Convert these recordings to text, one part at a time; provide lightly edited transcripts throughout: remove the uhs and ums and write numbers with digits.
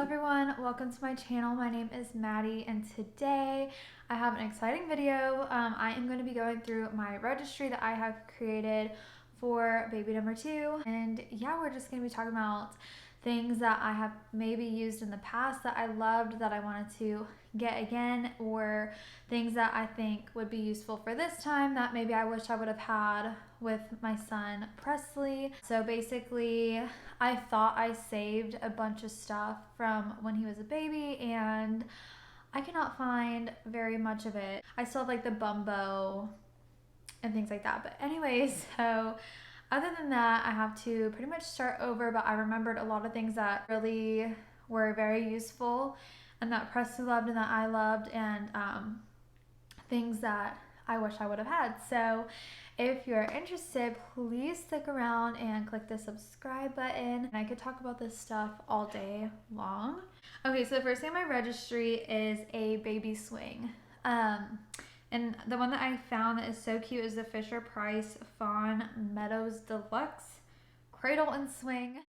everyone, welcome to my channel. My name is Maddie and today I have an exciting video. I am going to be going through my registry that I have created for baby number 2, and yeah, we're just going to be talking about things that I have maybe used in the past that I loved that I wanted to get again, or things that I think would be useful for this time that maybe I wish I would have had with my son Presley. So basically I thought I saved a bunch of stuff from when he was a baby and I cannot find very much of it. I still have like the Bumbo and things like that, but anyways, so other than that, I have to pretty much start over, but I remembered a lot of things that really were very useful and that Presley loved and that I loved, and things that I wish I would have had. So if you're interested, please stick around and click the subscribe button. I could talk about this stuff all day long. Okay, so the first thing on my registry is a baby swing. And the one that I found that is so cute is the Fisher-Price Fawn Meadows Deluxe Cradle and Swing.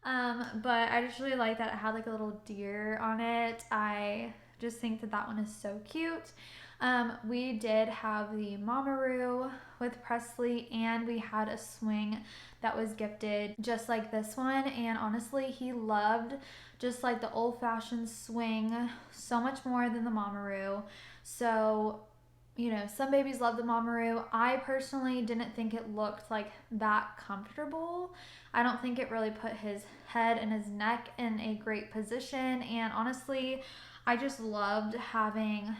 But I just really like that it had like a little deer on it. I just think that that one is so cute. We did have the Mamaroo with Presley, and we had a swing that was gifted just like this one, and honestly he loved just like the old-fashioned swing so much more than the Mamaroo. So you know, some babies love the Mamaroo. I personally didn't think it looked like that comfortable. I don't think it really put his head and his neck in a great position, and honestly I just loved having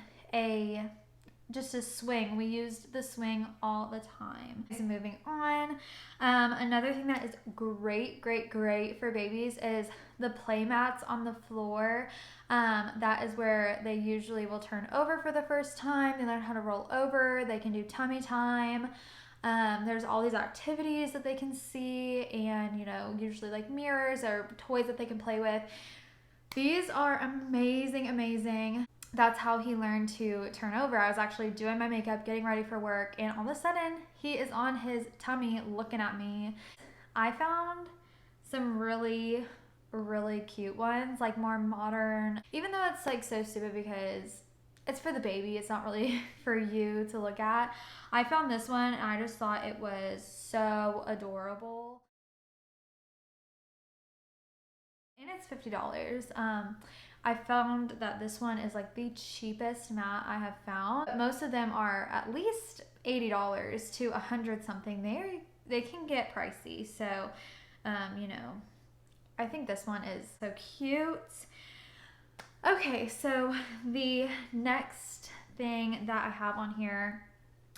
just a swing. We used the swing all the time. So moving on, another thing that is great for babies is the play mats on the floor. That is where they usually will turn over for the first time. They learn how to roll over. They can do tummy time. There's all these activities that they can see, and you know, usually like mirrors or toys that they can play with. These are amazing. That's how he learned to turn over. I was actually doing my makeup, getting ready for work, and all of a sudden he is on his tummy looking at me. I found some really cute ones, like more modern, even though it's like so stupid because it's for the baby, it's not really for you to look at. I found this one and I just thought it was so adorable. And it's $50. I found that this one is like the cheapest mat I have found. Most of them are at least $80 to $100 something. They can get pricey. So, you know, I think this one is so cute. Okay, so the next thing that I have on here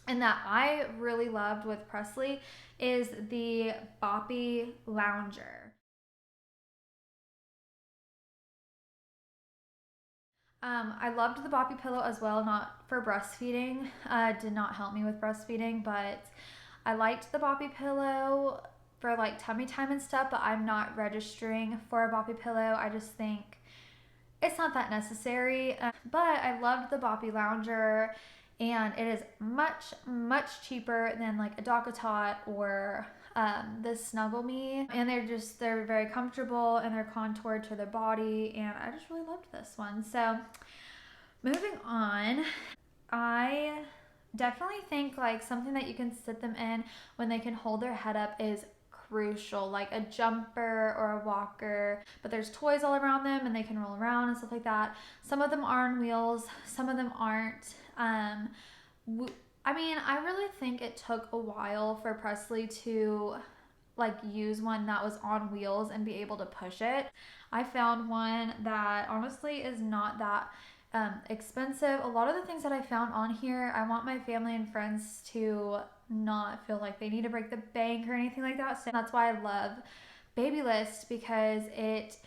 and that I really loved with Presley is the Boppy Lounger. I loved the Boppy pillow as well, not for breastfeeding. Did not help me with breastfeeding, but I liked the Boppy pillow for like tummy time and stuff, but I'm not registering for a Boppy pillow. I just think it's not that necessary. But I loved the Boppy Lounger, and it is much cheaper than like a DockATot or the Snuggle Me, and they're very comfortable and they're contoured to the body, and I just really loved this one. So moving on, I definitely think like something that you can sit them in when they can hold their head up is crucial, like a jumper or a walker, but there's toys all around them and they can roll around and stuff like that. Some of them are on wheels, some of them aren't. I mean, I really think it took a while for Presley to like use one that was on wheels and be able to push it. I found one that honestly is not that expensive. A lot of the things that I found on here, I want my family and friends to not feel like they need to break the bank or anything like that. So that's why I love Babylist, because it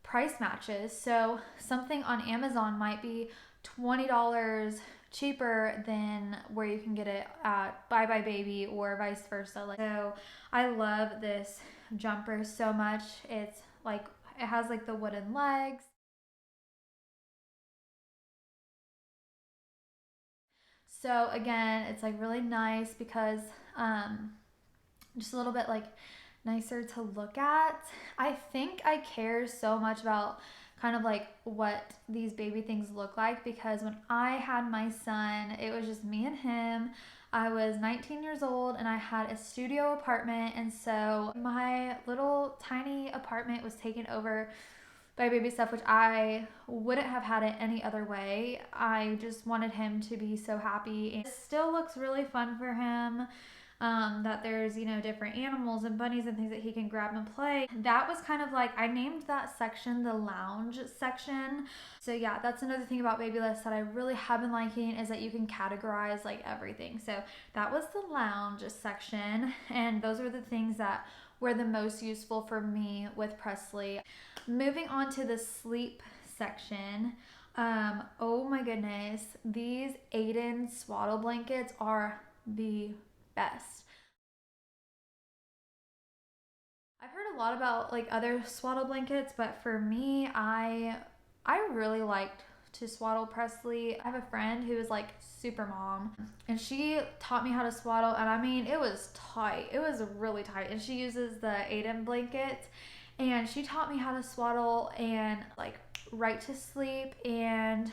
price matches. So something on Amazon might be $20 cheaper than where you can get it at Buy Buy Baby or vice versa. So I love this jumper so much. It's like, it has like the wooden legs. So again, it's like really nice because just a little bit like nicer to look at. I think I care so much about kind of like what these baby things look like, because when I had my son, it was just me and him. I was 19 years old and I had a studio apartment, and so my little tiny apartment was taken over by baby stuff, which I wouldn't have had it any other way. I just wanted him to be so happy, and it still looks really fun for him. That there's, you know, different animals and bunnies and things that he can grab and play. That was kind of like, I named that section the lounge section. So yeah, that's another thing about Baby List that I really have been liking, is that you can categorize like everything. So that was the lounge section, and those are the things that were the most useful for me with Presley. Moving on to the sleep section. Oh my goodness, these Aiden Swaddle Blankets are the best. I've heard a lot about like other swaddle blankets, but for me, I really liked to swaddle Presley. I have a friend who is like super mom, and she taught me how to swaddle, and I mean, it was tight. It was really tight, and she uses the Aiden blanket, and she taught me how to swaddle and like right to sleep, and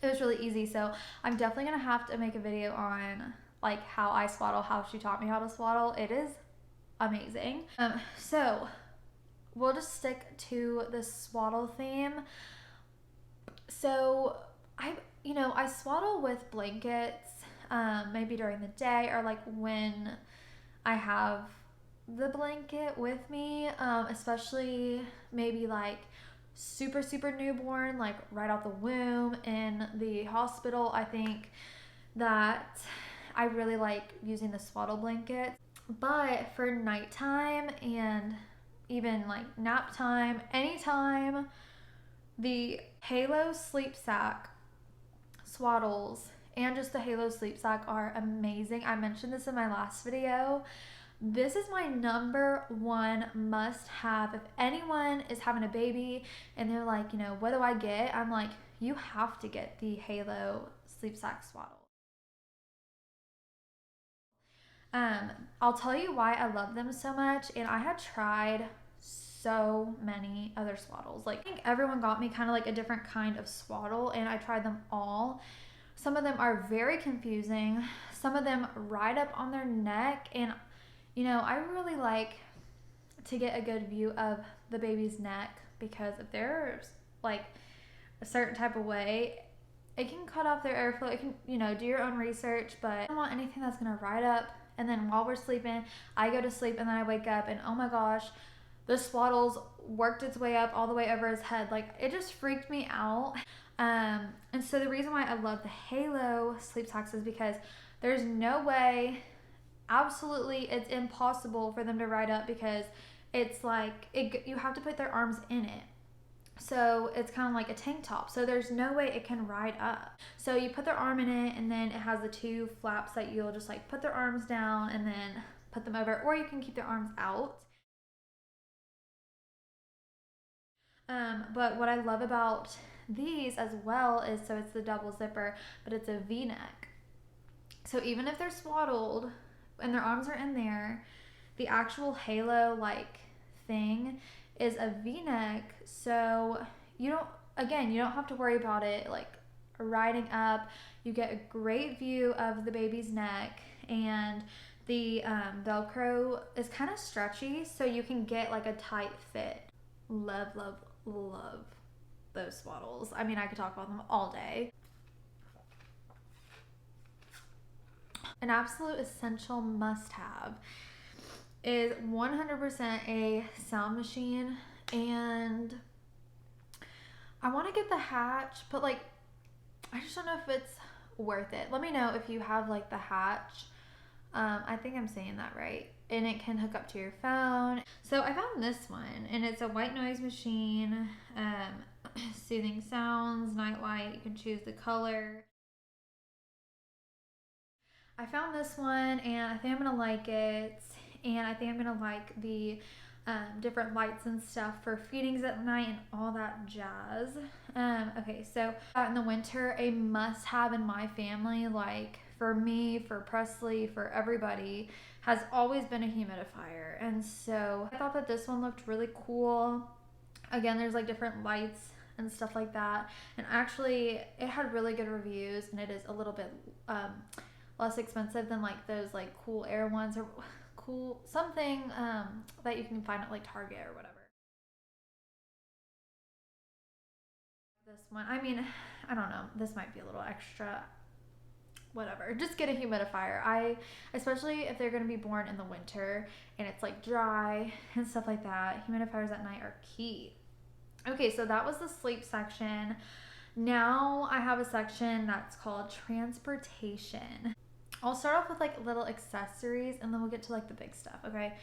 it was really easy. So I'm definitely gonna have to make a video on like how I swaddle, how she taught me how to swaddle. It is amazing. So we'll just stick to the swaddle theme. So I swaddle with blankets, maybe during the day, or like when I have the blanket with me, especially maybe like super newborn, like right out the womb in the hospital. I think that I really like using the swaddle blanket. But for nighttime and even like nap time, anytime, the Halo sleep sack, Swaddles, and just the Halo sleep sack are amazing. I mentioned this in my last video. This is my number one must have. If anyone is having a baby and they're like, what do I get? I'm like, you have to get the Halo sleep sack Swaddle. I'll tell you why I love them so much, and I had tried so many other swaddles. Like, I think everyone got me kind of like a different kind of swaddle, and I tried them all. Some of them are very confusing. Some of them ride up on their neck, and I really like to get a good view of the baby's neck, because if they're like a certain type of way, it can cut off their airflow. It can, do your own research, but I don't want anything that's gonna ride up. And then while we're sleeping, I go to sleep, and then I wake up, and oh my gosh, the swaddles worked its way up all the way over his head. Like, it just freaked me out. And so the reason why I love the Halo sleep sacks is because there's no way, absolutely, it's impossible for them to ride up, because it's like you have to put their arms in it. So it's kind of like a tank top. So there's no way it can ride up. So you put their arm in it, and then it has the two flaps that you'll just like put their arms down and then put them over, or you can keep their arms out. But what I love about these as well is, so it's the double zipper, but it's a V-neck. So even if they're swaddled and their arms are in there, the actual Halo like thing is a V-neck, so you don't have to worry about it like riding up. You get a great view of the baby's neck, and the Velcro is kind of stretchy, so you can get like a tight fit. Love those swaddles. I mean, I could talk about them all day. An absolute essential must-have is 100% a sound machine, and I want to get the Hatch, but like I just don't know if it's worth it. Let me know if you have like the Hatch. I think I'm saying that right, and it can hook up to your phone. So I found this one, and it's a white noise machine, soothing sounds, night light. You can choose the color. I found this one, and I think I'm gonna like it, and I think I'm gonna like the different lights and stuff for feedings at night and all that jazz. Okay, so in the winter, a must-have in my family, like for me, for Presley, for everybody, has always been a humidifier. And so I thought that this one looked really cool. Again, there's like different lights and stuff like that. And actually, it had really good reviews, and it is a little bit less expensive than like those like cool air ones or cool something that you can find at like Target or whatever. This one, I mean, I don't know. This might be a little extra. Whatever, just get a humidifier. Especially if they're going to be born in the winter and it's like dry and stuff like that, humidifiers at night are key. Okay, so that was the sleep section. Now I have a section that's called transportation. I'll start off with like little accessories and then we'll get to like the big stuff, okay?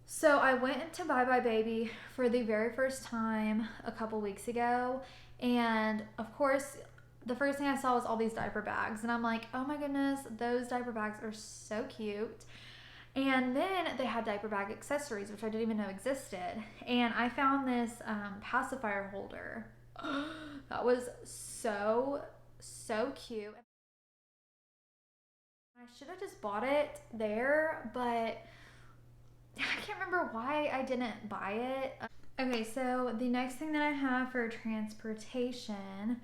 So I went into Bye Bye Baby for the very first time a couple weeks ago, and of course the first thing I saw was all these diaper bags, and I'm like, oh my goodness, those diaper bags are so cute. And then they had diaper bag accessories, which I didn't even know existed, and I found this pacifier holder. That was so cute. I should have just bought it there, but I can't remember why I didn't buy it. Okay, so the next thing that I have for transportation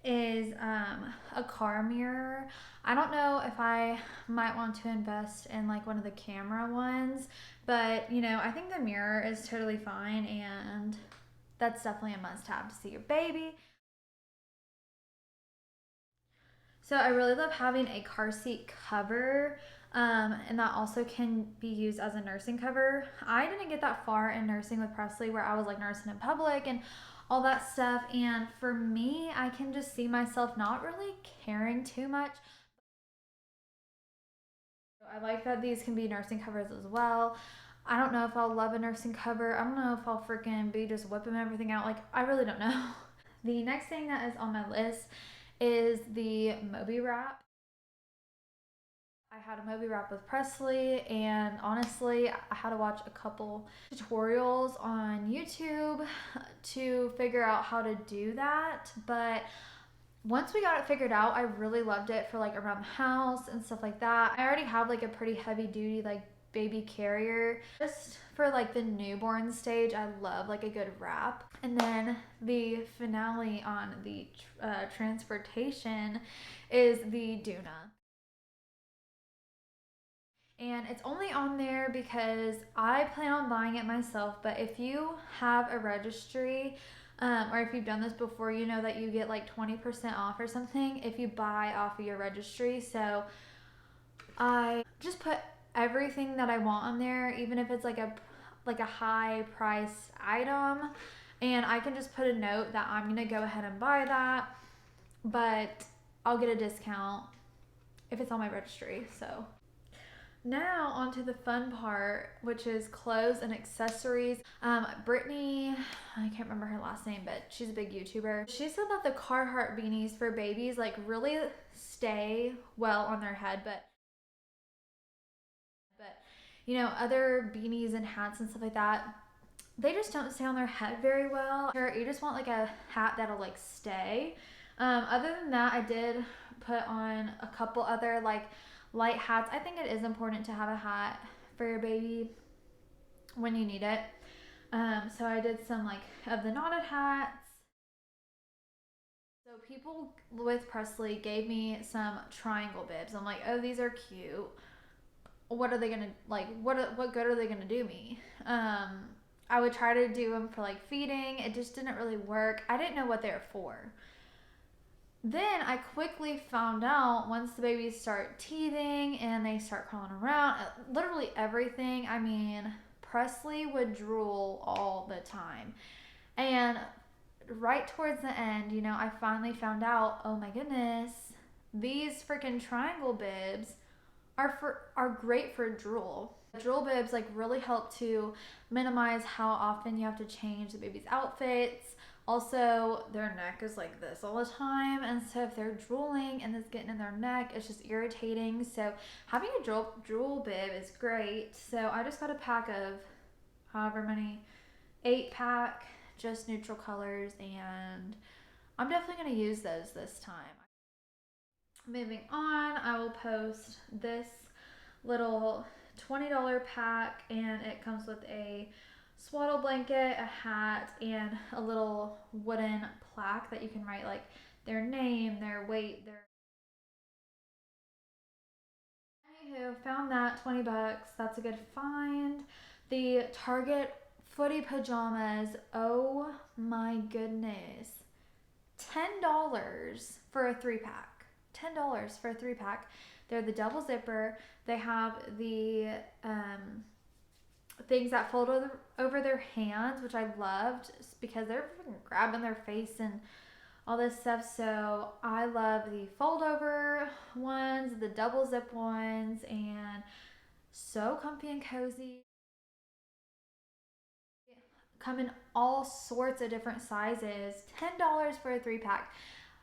is a car mirror. I don't know if I might want to invest in like one of the camera ones, but you know, I think the mirror is totally fine, and that's definitely a must-have to see your baby. So I really love having a car seat cover, and that also can be used as a nursing cover. I didn't get that far in nursing with Presley where I was like nursing in public and all that stuff, and for me, I can just see myself not really caring too much. I like that these can be nursing covers as well. I don't know if I'll love a nursing cover. I don't know if I'll freaking be just whipping everything out. Like, I really don't know. The next thing that is on my list is the Moby Wrap. I had a Moby Wrap with Presley, and honestly, I had to watch a couple tutorials on YouTube to figure out how to do that. But once we got it figured out, I really loved it for like around the house and stuff like that. I already have like a pretty heavy duty like baby carrier. Just for like the newborn stage, I love like a good wrap. And then the finale on the transportation is the Doona. And it's only on there because I plan on buying it myself. But if you have a registry, or if you've done this before, you know that you get like 20% off or something if you buy off of your registry. So I just put everything that I want on there, even if it's like a high price item, and I can just put a note that I'm gonna go ahead and buy that, but I'll get a discount if it's on my registry. So now onto the fun part, which is clothes and accessories. Brittany, I can't remember her last name, but she's a big YouTuber. She said that the Carhartt beanies for babies like really stay well on their head, but you know, other beanies and hats and stuff like that, they just don't stay on their head very well. Sure, you just want like a hat that'll like stay. Other than that, I did put on a couple other like light hats. I think it is important to have a hat for your baby when you need it. So I did some like of the knotted hats. So people with Presley gave me some triangle bibs. I'm like, oh, these are cute. What are they gonna like? What good are they gonna do me? I would try to do them for like feeding. It just didn't really work. I didn't know what they were for. Then I quickly found out once the babies start teething and they start crawling around, literally everything. I mean, Presley would drool all the time. And right towards the end, you know, I finally found out, oh my goodness, these freaking triangle bibs are great for drool. Drool bibs like really help to minimize how often you have to change the baby's outfits. Also, their neck is like this all the time, and so if they're drooling and it's getting in their neck, it's just irritating. So having a drool bib is great. So I just got a pack of however many, 8-pack, just neutral colors, and I'm definitely going to use those this time. Moving on, I will post this little $20 pack, and it comes with a swaddle blanket, a hat, and a little wooden plaque that you can write like their name, their weight, their... Anywho, found that, 20 bucks. That's a good find. The Target Footy Pajamas. Oh my goodness. $10 for a 3-pack. $10 for a 3-pack. They're the double zipper. They have the things that fold over their hands, which I loved because they're grabbing their face and all this stuff. So I love the fold over ones, the double zip ones, and so comfy and cozy. Come in all sorts of different sizes. $10 for a 3-pack.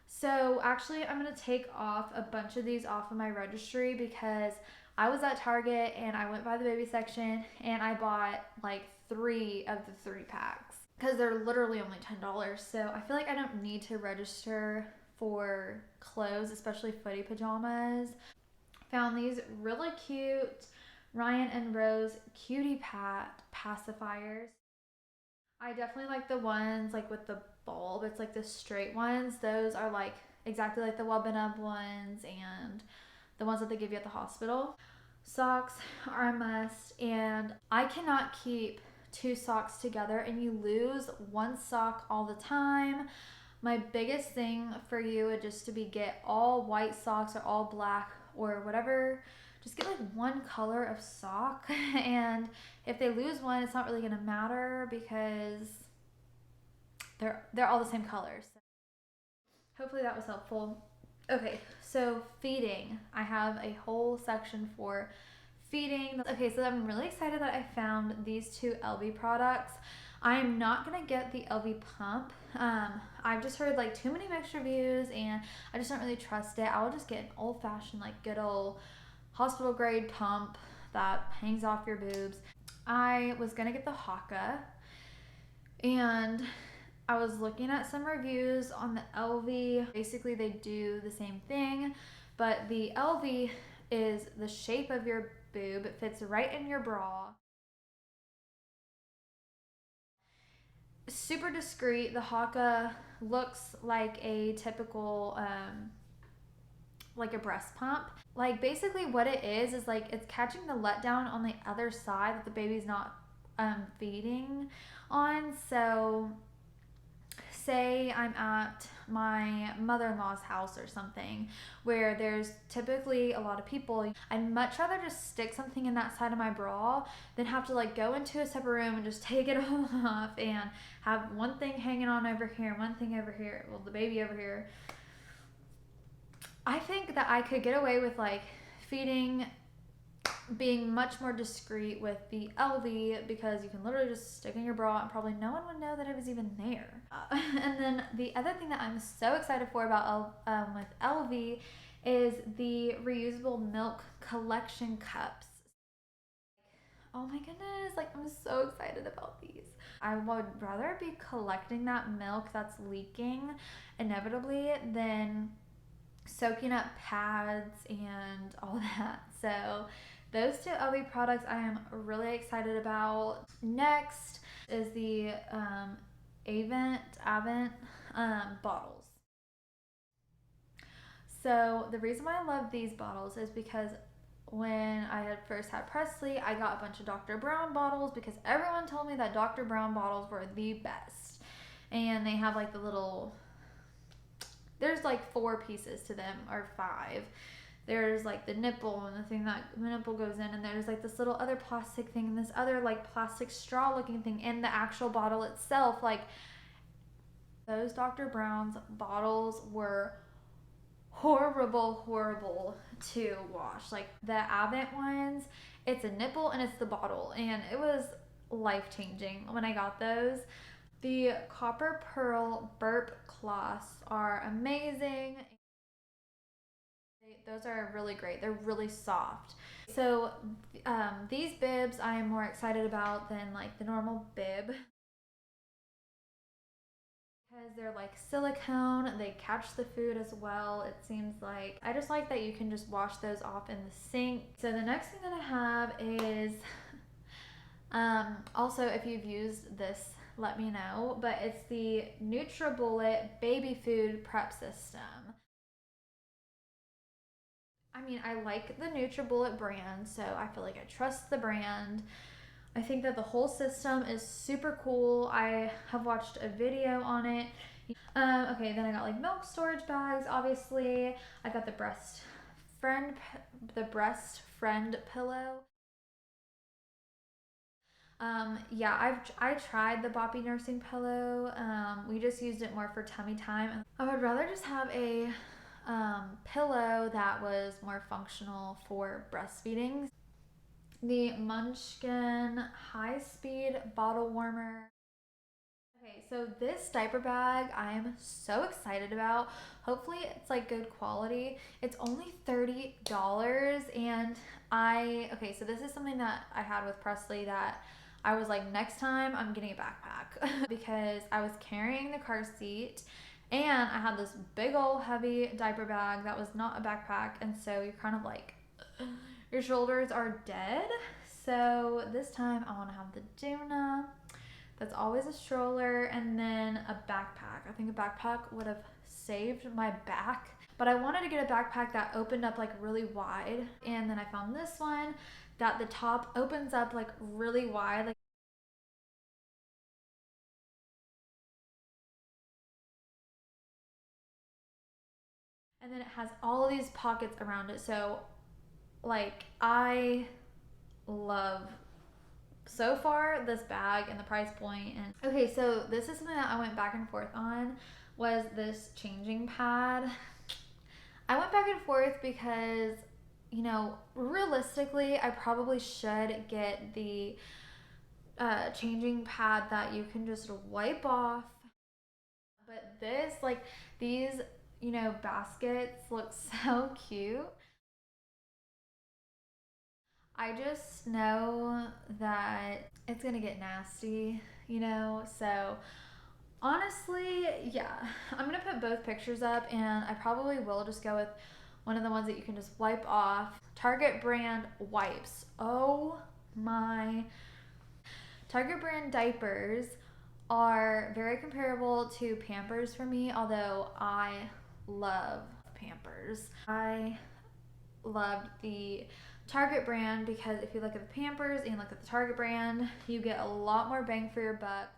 So actually I'm going to take off a bunch of these off of my registry because I was at Target and I went by the baby section and I bought like 3 of the 3-packs because they're literally only $10. So I feel like I don't need to register for clothes, especially footy pajamas. Found these really cute Ryan and Rose Cutie Pat pacifiers. I definitely like the ones like with the bulb. It's like the straight ones. Those are like exactly like the Wubbin Up ones and the ones that they give you at the hospital. Socks are a must, and I cannot keep 2 socks together and you lose one sock all the time. My biggest thing for you would just to be get all white socks or all black or whatever. Just get like one color of sock, and if they lose one, it's not really gonna matter because they're all the same colors. So hopefully that was helpful. Okay, so feeding. I have a whole section for feeding. Okay, so I'm really excited that I found these 2 LV products. I'm not gonna get the LV pump. I've just heard like too many mixed reviews and I just don't really trust it. I'll just get an old-fashioned like good old hospital grade pump that hangs off your boobs. I was gonna get the Haka, and I was looking at some reviews on the LV. Basically they do the same thing, but the LV is the shape of your boob. It fits right in your bra. Super discreet. The Haka looks like a typical like a breast pump. Like basically what it is like it's catching the letdown on the other side that the baby's not feeding on. So say I'm at my mother-in-law's house or something where there's typically a lot of people, I'd much rather just stick something in that side of my bra than have to like go into a separate room and just take it all off and have one thing hanging on over here, one thing over here, well the baby over here. I think that I could get away with like feeding being much more discreet with the LV because you can literally just stick in your bra and probably no one would know that it was even there. And then the other thing that I'm so excited for about with LV is the reusable milk collection cups. Oh my goodness, like I'm so excited about these. I would rather be collecting that milk that's leaking inevitably than soaking up pads and all that. So those 2 LV products I am really excited about. Next is the Avent bottles. So the reason why I love these bottles is because when I had first had Presley, I got a bunch of Dr. Brown bottles because everyone told me that Dr. Brown bottles were the best. And they have like the little, there's like 4 pieces to them or 5. There's like the nipple and the thing that the nipple goes in, and there's like this little other plastic thing and this other like plastic straw looking thing in the actual bottle itself. Like those Dr. Brown's bottles were horrible to wash. Like the Avent ones, it's a nipple and it's the bottle, and it was life-changing when I got those. The copper pearl burp cloths are amazing. Those are really great. They're really soft. So these bibs I am more excited about than like the normal bib because they're like silicone, they catch the food as well. It seems like I just like that you can just wash those off in the sink. So the next thing that I have is also, if you've used this, let me know, but it's the Nutribullet baby food prep system. I mean, I like the Nutribullet brand, so I feel like I trust the brand. I think that the whole system is super cool. I have watched a video on it. Okay, then I got like milk storage bags, obviously. I got the breast friend pillow. Yeah, I tried the Boppy nursing pillow. We just used it more for tummy time. I would rather just have a pillow that was more functional for breastfeeding. The Munchkin high speed bottle warmer. Okay, so this diaper bag I am so excited about. Hopefully it's like good quality. It's only $30 and okay, so this is something that I had with Presley that I was like, next time I'm getting a backpack because I was carrying the car seat and I had this big old heavy diaper bag that was not a backpack, and so you're kind of like your shoulders are dead. So this time I want to have the Duna. That's always a stroller, and then a backpack. I think a backpack would have saved my back, but I wanted to get a backpack that opened up like really wide, and then I found this one that the top opens up like really wide, like and then it has all of these pockets around it. So like I love so far this bag and the price point. And okay, so this is something that I went back and forth on, was this changing pad. I went back and forth because, you know, realistically I probably should get the changing pad that you can just wipe off, but this, like, these, you know, baskets look so cute. I just know that it's gonna get nasty, you know? So honestly, yeah, I'm gonna put both pictures up, and I probably will just go with one of the ones that you can just wipe off. Target brand wipes. Oh my. Target brand diapers are very comparable to Pampers for me, although I love Pampers. I loved the Target brand because if you look at the Pampers and look at the Target brand, you get a lot more bang for your buck.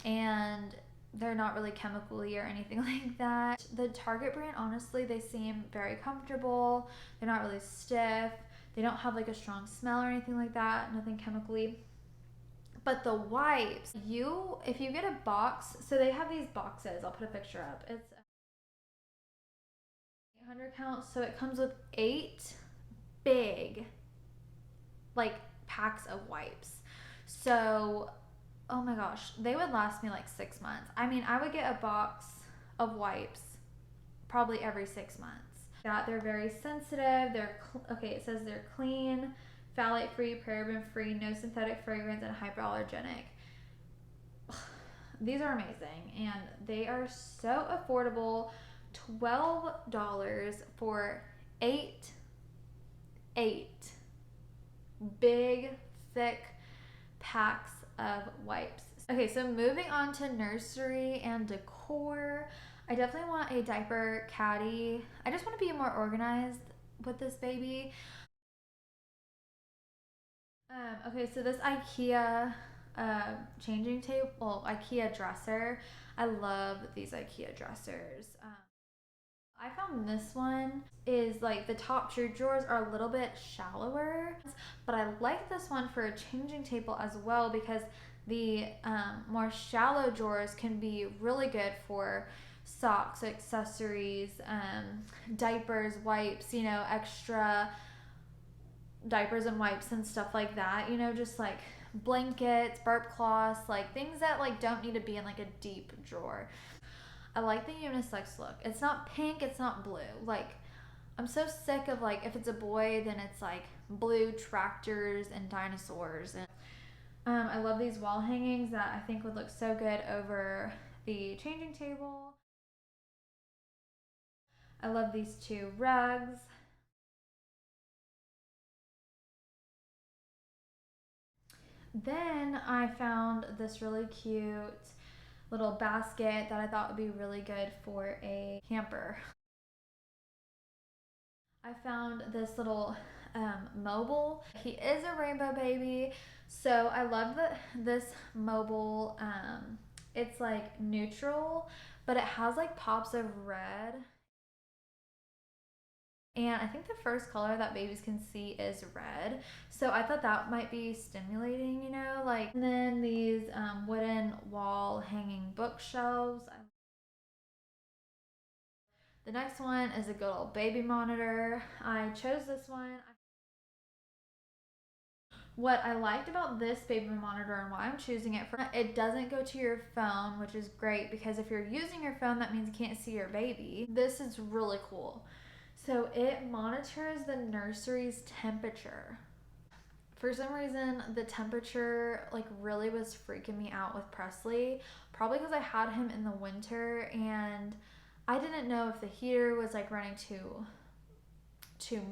And they're not really chemically or anything like that. The Target brand, honestly, they seem very comfortable. They're not really stiff. They don't have like a strong smell or anything like that. Nothing chemically. But the wipes, if you get a box, so they have these boxes. I'll put a picture up. It's 800 count, so it comes with 8 big like packs of wipes. So oh my gosh, they would last me like 6 months. I mean, I would get a box of wipes probably every 6 months. Yeah, they're very sensitive. Okay, it says they're clean, phthalate free, paraben free, no synthetic fragrance, and hypoallergenic. These are amazing, and they are so affordable. $12 for eight big, thick packs of wipes. Okay, so moving on to nursery and decor. I definitely want a diaper caddy. I just want to be more organized with this baby. Okay, so this IKEA changing table, well, IKEA dresser. I love these IKEA dressers. I found this one is like the top two drawers are a little bit shallower, but I like this one for a changing table as well because the more shallow drawers can be really good for socks, accessories, diapers, wipes, you know, extra diapers and wipes and stuff like that, you know, just like blankets, burp cloths, like things that like don't need to be in like a deep drawer. I like the unisex look. It's not pink, it's not blue. Like, I'm so sick of like, if it's a boy, then it's like blue tractors and dinosaurs. And I love these wall hangings that I think would look so good over the changing table. I love these two rugs. Then I found this really cute little basket that I thought would be really good for a camper. I found this little mobile. He is a rainbow baby, so I love this mobile. It's like neutral, but it has like pops of red. And I think the first color that babies can see is red. So I thought that might be stimulating, you know, like, and then these wooden wall hanging bookshelves. The next one is a good old baby monitor. I chose this one. What I liked about this baby monitor and why I'm choosing it for, it doesn't go to your phone, which is great because if you're using your phone, that means you can't see your baby. This is really cool. So it monitors the nursery's temperature. For some reason, the temperature like really was freaking me out with Presley, probably because I had him in the winter and I didn't know if the heater was like running too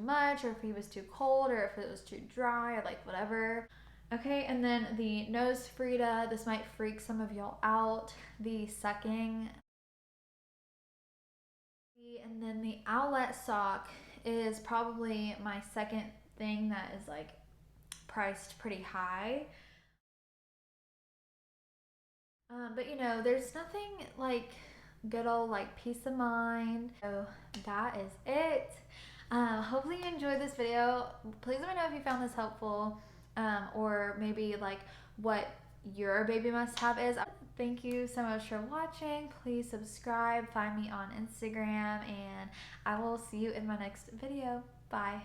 much or if he was too cold or if it was too dry or like whatever. Okay, and then the nose Frida, this might freak some of y'all out, the sucking. And then the owlet sock is probably my second thing that is like priced pretty high. But you know, there's nothing like good old like peace of mind. So that is it. Hopefully you enjoyed this video. Please let me know if you found this helpful, or maybe like what your baby must have is. Thank you so much for watching. Please subscribe, find me on Instagram, and I will see you in my next video. Bye.